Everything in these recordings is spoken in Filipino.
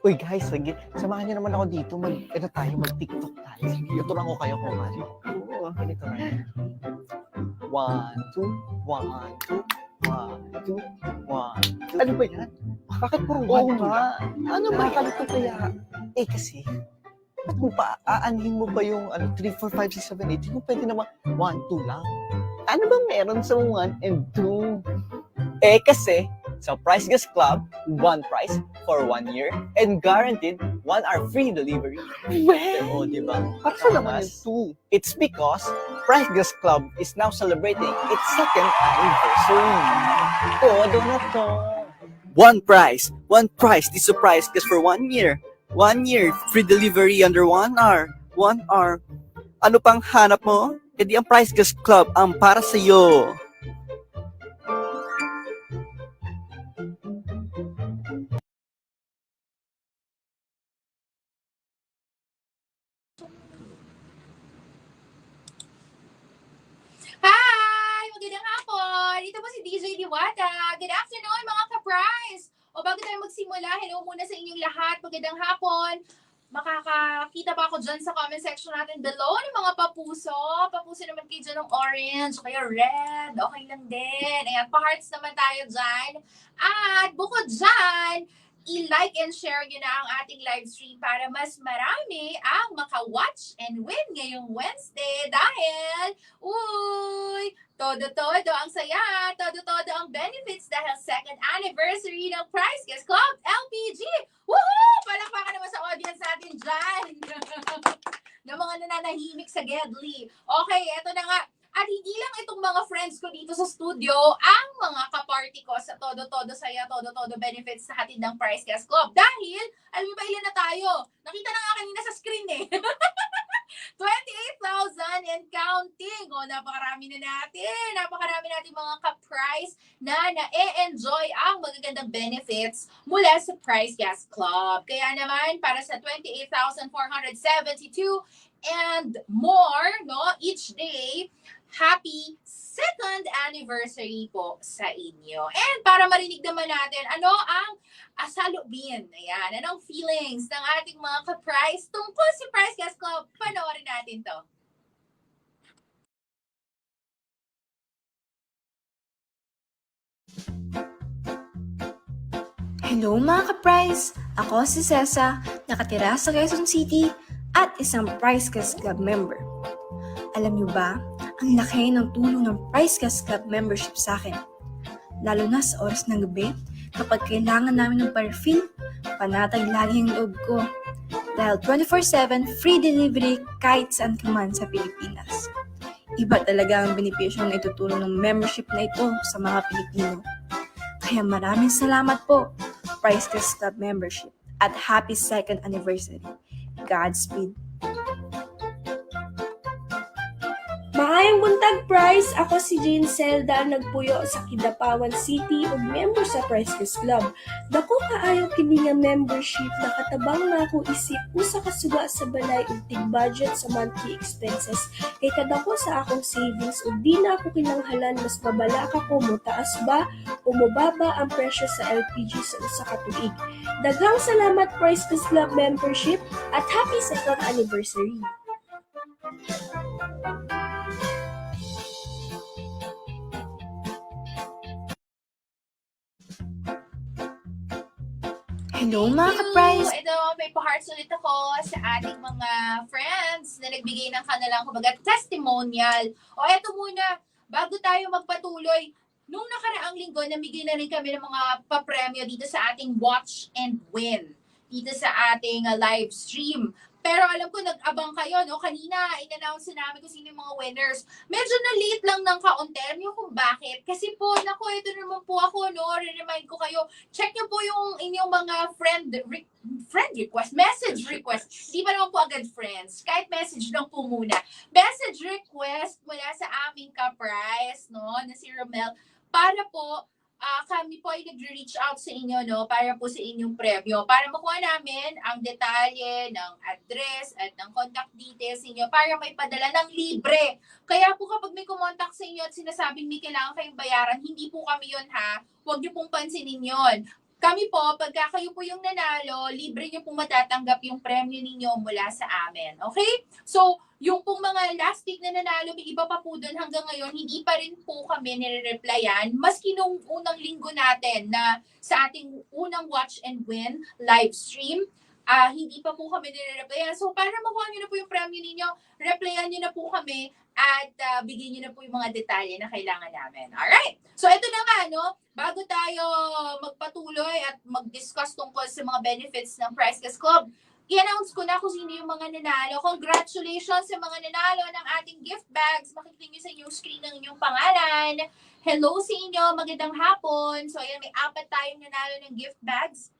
Uy guys, samahan niyo naman ako dito. Mag-TikTok tayo. Sige, tuturuan ko kayo kung ano. Oo, ganito na. 1, 2, 1, 2, 1, 2, 1, 2. Ano ba yan? Bakit puro Oo 1, 2 nga. lang? Ano ba? Nakakalito kaya? Kasi, ba't mo pa, aanhin mo ba yung 3, 4, 5, 6, 7, 8? Hindi mo pwede naman 1, 2 lang. Ano bang meron sa 1 and 2? Kasi, sa Price Gas Club, 1 price for 1 year and guaranteed 1 hour free delivery. Well, Diba? para sa naman yung 2. It's because Price Gas Club is now celebrating its 2nd anniversary. Todo na to. 1 price. 1 price. This is Price Gas for 1 year. 1 year. Free delivery under 1 hour. 1 hour. Ano pang hanap mo? Di ang Price Gas Club ang para sa'yo. Hi! Magandang hapon! Ito po si DJ Diwata. Good afternoon mga ka-prize! O bago tayo magsimula, hello muna sa inyong lahat. Magandang hapon. Makakakita pa ako dyan sa comment section natin below ng mga papuso. Papuso naman kayo dyan ng orange, kaya red. Okay lang din. Ayan, pa-hearts naman tayo dyan. At bukod dyan, i-like and share nyo na ang ating live stream para mas marami ang maka-watch and win ngayong Wednesday dahil, todo-todo ang saya, todo-todo ang benefits dahil 2nd anniversary ng Price Gas Club LPG. Woohoo! Palakpakan naman sa audience natin dyan. ng mga nananahimik sa Gedli. Okay, eto na nga. At hindi lang itong mga friends ko dito sa studio, ang mga kaparty ko sa Todo-Todo Saya, Todo-Todo Benefits sa hatid ng Price Gas Club. Dahil, alam niyo ba ilan na tayo? Nakita na nga kanina sa screen 28,000 and counting. Napakarami na natin. Napakarami natin mga ka-price na na-enjoy ang magagandang benefits mula sa Price Gas Club. Kaya naman, para sa 28,472 and more, each day, happy 2nd anniversary po sa inyo. And para marinig naman natin, ano ang asalubin, ayan, anong feelings ng ating mga ka-price tungkol si Price Gas Club, panoorin natin to. Hello mga ka-price! Ako si Cesa, nakatira sa Quezon City at isang Price Gas Club member. Alam niyo ba, ang laki ng tulong ng Price Gas Club membership sa akin. Lalo na sa oras ng gabi, kapag kailangan namin ng pa-refill, panatag lagi ang loob ko. Dahil 24/7 free delivery kahit saan ka man sa Pilipinas. Iba talaga ang benepisyo na itutulong ng membership na ito sa mga Pilipino. Kaya maraming salamat po, Price Gas Club membership, at happy 2nd anniversary. Godspeed! Maayong buntag, Price! Ako si Jane Zelda, nagpuyo sa Kidapawan City ug member sa Price Gas Club. Dako kaayo kini nga membership, nakatabang na ako isip usa ka suga sa balay ug tig-budget sa monthly expenses. Kay kadako sa akong savings ug di na ako kinanghalan mas babala ka ko mo taas ba o mobaba ang presyo sa LPG sa usa ka tuig. Daghang salamat, Price Gas Club membership, at happy 2nd anniversary! Hello mga ka-price! Ito, may pa-hearts ulit ako sa ating mga friends na nagbigay ng kanilang testimonial. Eto muna, bago tayo magpatuloy, nung nakaraang linggo, namigay na rin kami ng mga papremyo dito sa ating Watch and Win, dito sa ating live stream. Pero alam ko, nag-abang kayo, Kanina, in-announce namin kung sino yung mga winners. Medyo na-late lang ng kaunti. Alam niyo kung bakit? Kasi po, ito naman po ako, Re-remind ko kayo. Check niyo po yung inyong mga friend request, message request. Di ba naman po agad friends? Kahit message lang po muna. Message request mula sa aming ka-price, na si Romel, para po, kami po ay nag-reach out sa inyo, para po sa inyong premyo. Para makuha namin ang detalye ng address at ng contact details ninyo para may padala ng libre. Kaya po kapag may kumontak sa inyo at sinasabing may kailangan kayong bayaran, hindi po kami yun ha. Huwag niyo pong pansinin yun. Kami po, pagka kayo po yung nanalo, libre nyo pong matatanggap yung premyo ninyo mula sa amin. Okay? So, yung pong mga last week na nanalo, may iba pa po doon hanggang ngayon, hindi pa rin po kami nire-replyan. Maski nung unang linggo natin na sa ating unang Watch and Win live stream, hindi pa po kami nire-replyan. So, para makuha nyo na po yung premyo ninyo, replyan nyo na po kami at bigyan nyo na po yung mga detalye na kailangan namin. Alright? So, ito na nga, no? Bago tayo magpatuloy at mag-discuss tungkol sa mga benefits ng Price Gas Club, i-announce ko na kung sino yung mga nanalo. Congratulations sa mga nanalo ng ating gift bags. Makikita nyo sa inyong screen ng inyong pangalan. Hello sa inyo, magandang hapon. So, ayan, may 4 tayong nanalo ng gift bags.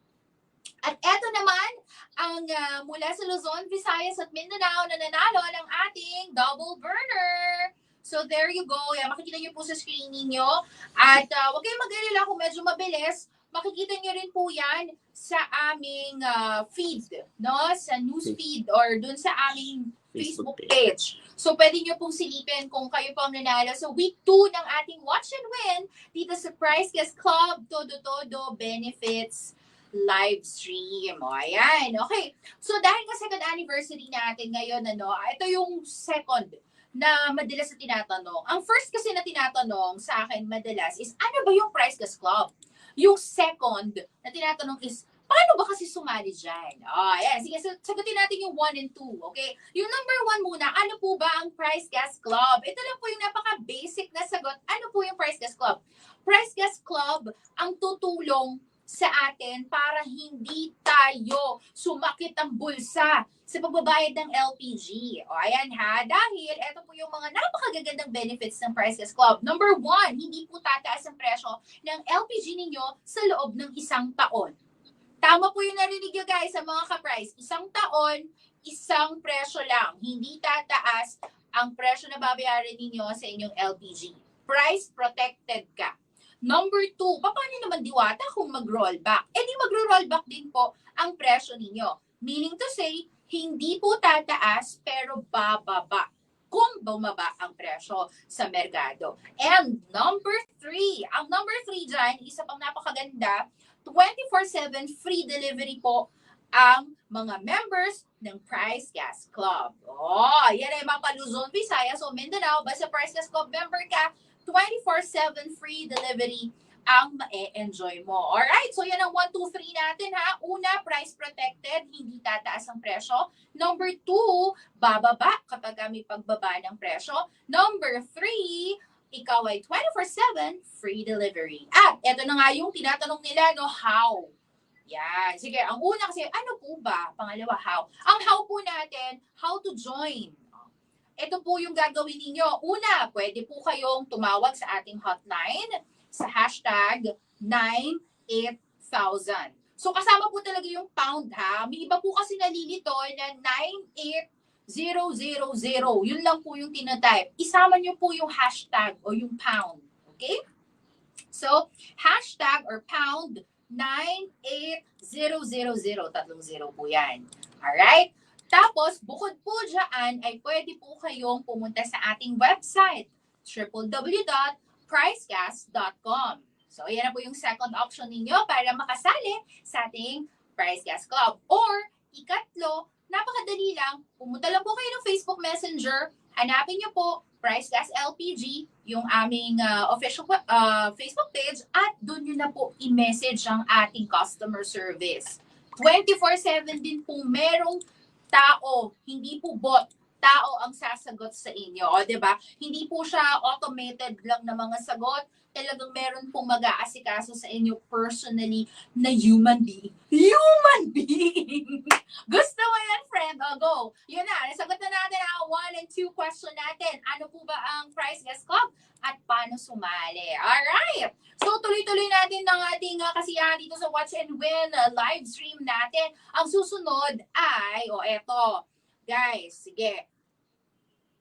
At eto naman, ang mula sa Luzon, Visayas at Mindanao na nanalo ng ating double burner. So there you go. Yan, makikita nyo po sa screen ninyo. At huwag kayong mag-alala kung medyo mabilis. Makikita nyo rin po yan sa aming feed, no? Sa news feed or dun sa aming Facebook page. So pwede nyo pong silipin kung kayo po ang nanalo sa week 2 ng ating Watch and Win dito sa Price Gas Club Todo Benefits live stream. O, ayan. Okay. So, dahil nga second anniversary natin ngayon, ito yung second na madalas na tinatanong. Ang first kasi na tinatanong sa akin madalas is, ano ba yung Price Gas Club? Yung second na tinatanong is, paano ba kasi sumali dyan? Ayan. Sige, sagutin natin yung 1 and 2. Okay? Yung number 1 muna, ano po ba ang Price Gas Club? Ito lang po yung napaka-basic na sagot. Ano po yung Price Gas Club? Price Gas Club ang tutulong sa atin para hindi tayo sumakit ang bulsa sa pagbabayad ng LPG. O ayan ha, dahil ito po yung mga napakagagandang benefits ng Price Gas Club. Number 1, hindi po tataas ang presyo ng LPG ninyo sa loob ng 1 taon. Tama po yung narinig nyo guys sa mga ka-price. 1 taon, 1 presyo lang. Hindi tataas ang presyo na babayaran ninyo sa inyong LPG. Price protected ka. Number 2, paano naman diwata kung mag-rollback? Di mag-rollback din po ang presyo ninyo. Meaning to say, hindi po tataas pero bababa kung bumaba ang presyo sa merkado. And number 3, ang number 3 dyan, isa pang napakaganda, 24/7 free delivery po ang mga members ng Price Gas Club. Yan ay mga Luzon, Visayas o Mindanao. Basta Price Gas Club member ka, 24/7 free delivery ang ma-enjoy mo. Alright, so yan ang 1, 2, 3 natin ha. Una, price protected, hindi tataas ang presyo. Number 2, bababa kapag may pagbaba ng presyo. Number 3, ikaw ay 24/7 free delivery. At eto na nga yung tinatanong nila, no, how? Yan. Sige, ang una kasi, ano po ba? Pangalawa, how? Ang how po natin, how to join. Ito po yung gagawin ninyo. Una, pwede po kayong tumawag sa ating hotline sa hashtag 98,000. So kasama po talaga yung pound ha. May iba po kasi nalilito na 98000. Yun lang po yung tinatype. Isama nyo po yung hashtag o yung pound. Okay? So, hashtag or pound 98000. 30 po yan. Alright? Tapos, bukod po dyan, ay pwede po kayong pumunta sa ating website, www.pricegas.com. So, yan na po yung second option ninyo para makasali sa ating Price Gas Club. Or, ikatlo, napakadali lang, pumunta lang po kayo ng Facebook Messenger, hanapin nyo po Price Gas LPG, yung aming official Facebook page, at doon nyo na po i-message ang ating customer service. 24/7 din po merong tao, hindi po bot, tao ang sasagot sa inyo. O, diba? Hindi po siya automated lang na mga sagot. Talagang meron pong mag-aasikaso sa inyo personally na human being. Human being! Gusto mo yan, friend? O, go! Yun na, nasagot na natin ang 1 and 2 question natin. Ano po ba ang Price Gas Club? At paano sumali? Alright! So, tuloy-tuloy natin ng ating kasiyahan dito sa Watch and Win live stream natin. Ang susunod ay, eto. Guys, sige.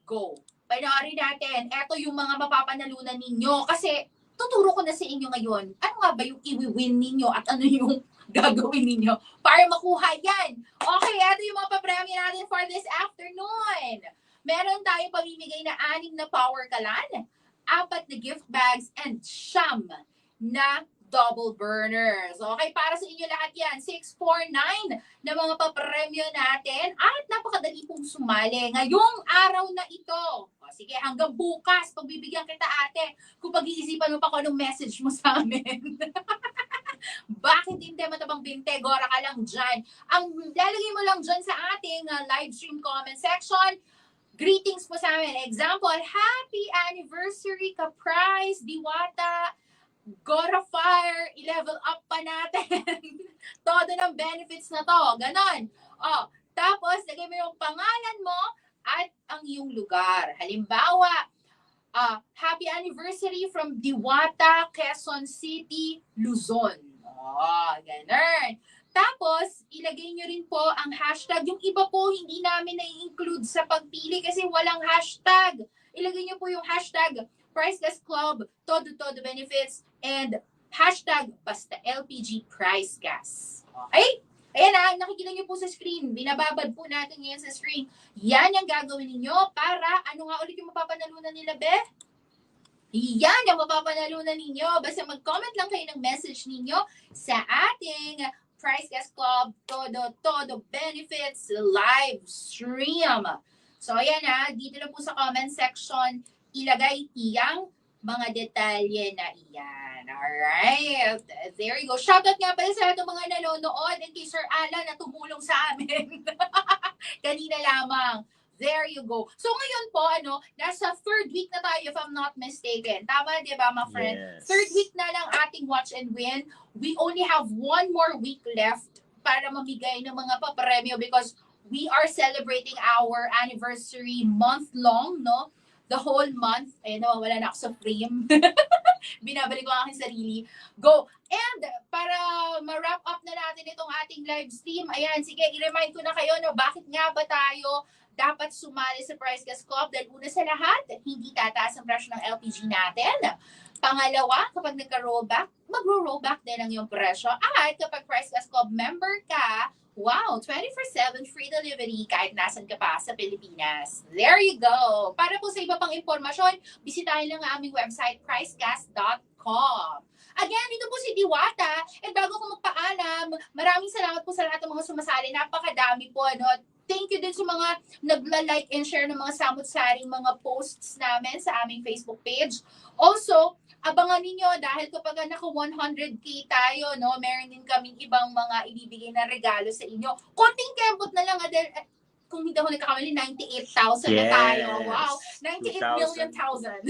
Go. Panoorin natin. Eto yung mga mapapanalunan ninyo. Kasi, tuturo ko na sa inyo ngayon. Ano nga ba yung i-win ninyo at ano yung gagawin ninyo para makuha yan? Okay, eto yung mga papremyo natin for this afternoon. Meron tayo pamimigay na 6 na power kalan, 4 na gift bags, and 9 na double burners. Okay, para sa inyo lahat yan. 649 na mga papremyo natin. At napakadali pong sumali ngayong araw na ito. O, sige, hanggang bukas, pagbibigyan kita ate, kung pag-iisipan mo pa kung anong message mo sa amin. Bakit hindi matabang binte? Gora ka lang dyan. Ang lalagay mo lang dyan sa ating live stream comment section, greetings po sa amin. Example, happy anniversary ka Price, Diwata, Gora Fire, i-level up pa natin. Todo ng benefits na to. Ganon. O, tapos, lagay mo yung pangalan mo at ang iyong lugar. Halimbawa, happy anniversary from Diwata, Quezon City, Luzon. Oh, ganon. Tapos, ilagay nyo rin po ang hashtag. Yung iba po, hindi namin na-include sa pagpili kasi walang hashtag. Ilagay nyo po yung hashtag Price Gas Club, Todo Benefits, and hashtag basta LPG Price Gas. Okay? Ayan na, nakikita nyo po sa screen. Binababad po natin ngayon sa screen. Yan yung gagawin ninyo para, ano nga ulit yung mapapanalunan nila, Be? Yan yung mapapanalunan ninyo. Basta mag-comment lang kayo ng message ninyo sa ating Price Gas Club Todo Benefits live stream. So, ayan na, dito na po sa comment section, ilagay iyang mga detalye na iyan. Alright. There you go. Shoutout nga pala sa itong mga nanonood and kay Sir Alan na tumulong sa amin. Kanina lamang. There you go. So ngayon po, nasa third week na tayo if I'm not mistaken. Tama, di ba, my friend? Yes. Third week na lang ating Watch and Win. We only have one more week left para mamigay ng mga papremyo because we are celebrating our anniversary month long, no? The whole month. Ayun, nawawala na ako sa frame. Binabalik ko ang aking sarili. Go! And para ma-wrap up na natin itong ating live stream, ayan, sige, i-remind ko na kayo, bakit nga ba tayo dapat sumali sa Price Gas Club? Dahil una sa lahat, hindi tataas ang presyo ng LPG natin. Pangalawa, kapag nagka-rollback, mag-rollback din ang iyong presyo. At kapag Price Gas Club member ka, wow, 24/7 free delivery kahit nasan ka pa sa Pilipinas. There you go. Para po sa iba pang impormasyon, bisitahin lang ang aming website, pricegas.com. Again, dito po si Diwata. And bago ko magpaalam, maraming salamat po sa lahat ng mga sumasali. Napakadami po, Thank you din sa mga nagla-like and share ng mga samut-saring mga posts namin sa aming Facebook page. Also, abangan ninyo dahil kapag naka 100K tayo, meron din kaming ibang mga ibibigay na regalo sa inyo. Konting kembot na lang, Adel, kung hindi ako nagkakamali, 98,000 na tayo. Wow, 98 million thousand.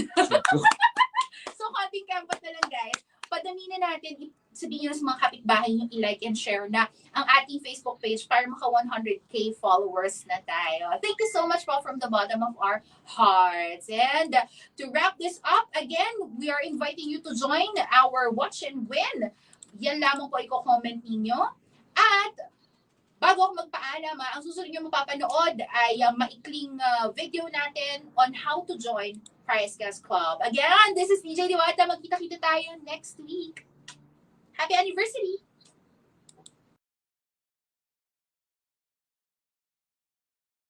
So, konting kembot na lang, guys. Padami na natin, sabihin nyo sa mga kapitbahay nyo, i-like and share na ang ating Facebook page para maka 100K followers na tayo. Thank you so much po from the bottom of our hearts. And to wrap this up, again, we are inviting you to join our Watch and Win. Yan lamang po i-comment ninyo. At bago ako magpaalam, ang susunod nyo mapapanood ay maikling video natin on how to join Price Gas Club. Again, this is DJ Diwata. Magkita-kita tayo next week. Happy anniversary!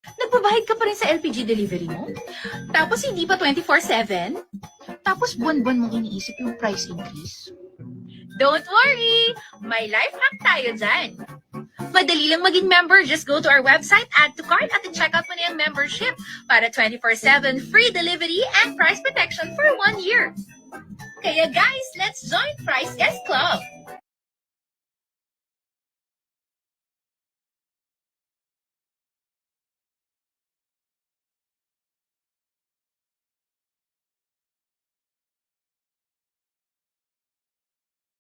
Nagbabayad ka pa rin sa LPG delivery mo? Tapos hindi pa 24/7? Tapos buwan-buwan mong iniisip yung price increase? Don't worry! May life hack tayo dyan! Madali lang maging member. Just go to our website, add to cart, at check out mo na yung membership para 24/7 free delivery and price protection for 1 year. Kaya guys, let's join Price Gas Club!